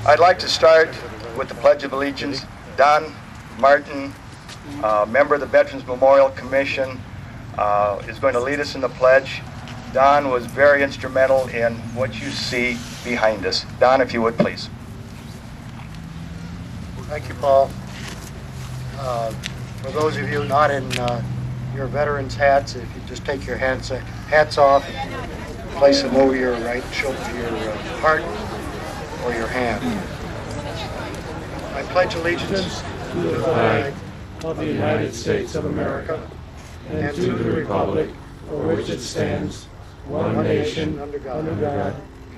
I'd like to start with the Pledge of Allegiance. Don Martin, member of the Veterans Memorial Commission, is going to lead us in the pledge. Don was very instrumental in what you see behind us. Don, if you would, please. Thank you, Paul. For those of you not in your veterans hats, if you just take your hats off and place them over your right shoulder, your heart, or your hand. I pledge allegiance to the flag of the United States of America and to the republic for which it stands, one nation, under God,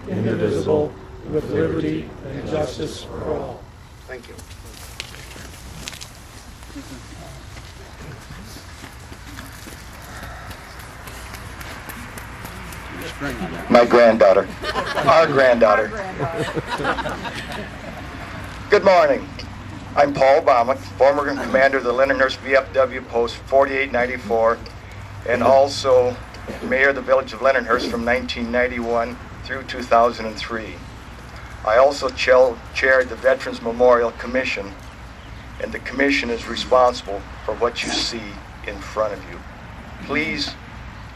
indivisible, with liberty and justice for all. Thank you. My granddaughter, our granddaughter. Good morning. I'm Paul Baumann, former commander of the Lindenhurst VFW Post 4894, and also mayor of the village of Lindenhurst from 1991 through 2003. I also chaired the Veterans Memorial Commission, and the commission is responsible for what you see in front of you. Please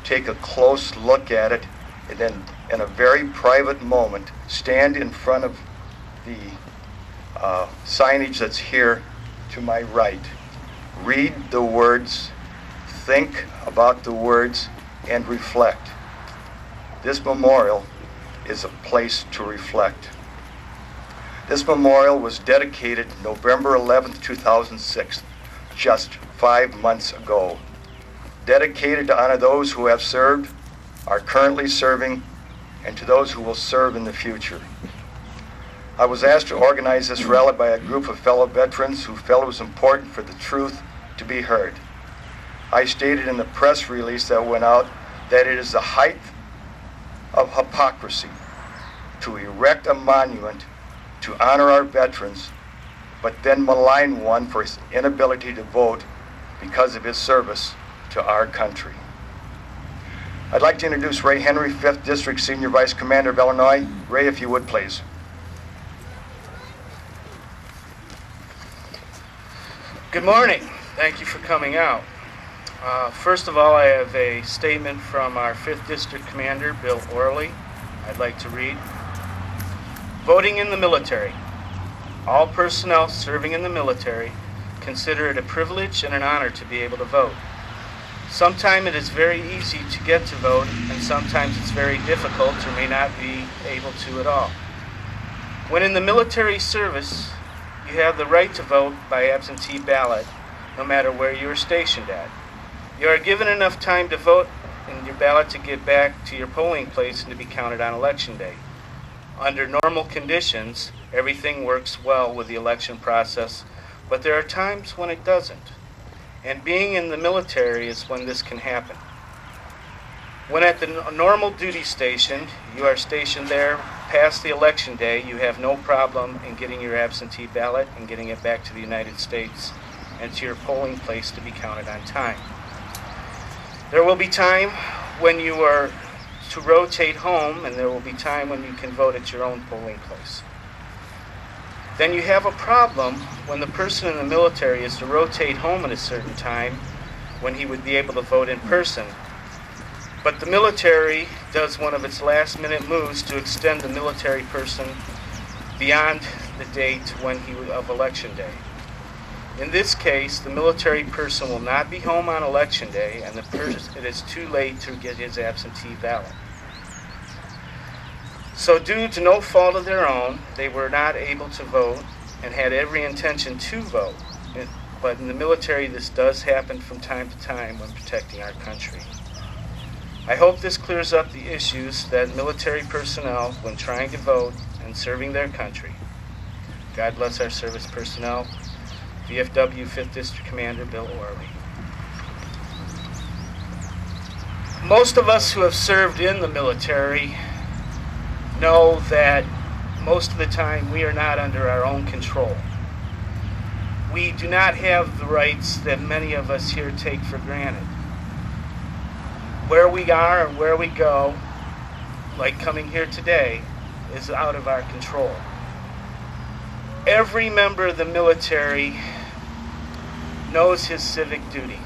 take a close look at it, and then in a very private moment, stand in front of the signage that's here to my right. Read the words, think about the words, and reflect. This memorial is a place to reflect. This memorial was dedicated November 11th, 2006, just 5 months ago. Dedicated to honor those who have served, are currently serving, and to those who will serve in the future. I was asked to organize this rally by a group of fellow veterans who felt it was important for the truth to be heard. I stated in the press release that went out that it is the height of hypocrisy to erect a monument to honor our veterans, but then malign one for his inability to vote because of his service to our country. I'd like to introduce Ray Henry, 5th District Senior Vice Commander of Illinois. Ray, if you would, please. Good morning. Thank you for coming out. First of all, I have a statement from our 5th District Commander, Bill Orley. I'd like to read. Voting in the military. All personnel serving in the military consider it a privilege and an honor to be able to vote. Sometimes it is very easy to get to vote, and sometimes it's very difficult or may not be able to at all. When in the military service, you have the right to vote by absentee ballot, no matter where you are stationed at. You are given enough time to vote in your ballot to get back to your polling place and to be counted on election day. Under normal conditions, everything works well with the election process, but there are times when it doesn't. And being in the military is when this can happen. When at the normal duty station, you are stationed there past the election day, you have no problem in getting your absentee ballot and getting it back to the United States and to your polling place to be counted on time. There will be time when you are to rotate home, and there will be time when you can vote at your own polling place. Then you have a problem when the person in the military is to rotate home at a certain time when he would be able to vote in person. But the military does one of its last-minute moves to extend the military person beyond the date of election day. In this case, the military person will not be home on election day, and it is too late to get his absentee ballot. So due to no fault of their own, they were not able to vote and had every intention to vote. But in the military, this does happen from time to time when protecting our country. I hope this clears up the issues that military personnel when trying to vote and serving their country. God bless our service personnel. VFW 5th District Commander Bill Orley. Most of us who have served in the military know that most of the time we are not under our own control. We do not have the rights that many of us here take for granted. Where we are and where we go, like coming here today, is out of our control. Every member of the military knows his civic duty.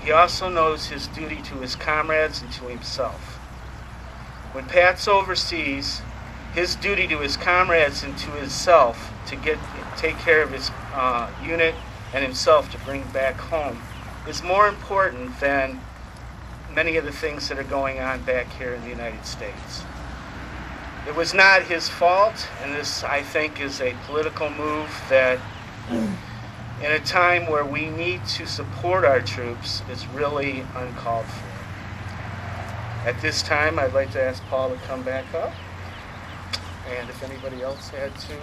He also knows his duty to his comrades and to himself. When Pat's overseas, his duty to his comrades and to himself to take care of his unit and himself to bring back home is more important than many of the things that are going on back here in the United States. It was not his fault, and this, I think, is a political move that in a time where we need to support our troops is really uncalled for. At this time, I'd like to ask Paul to come back up, and if anybody else had to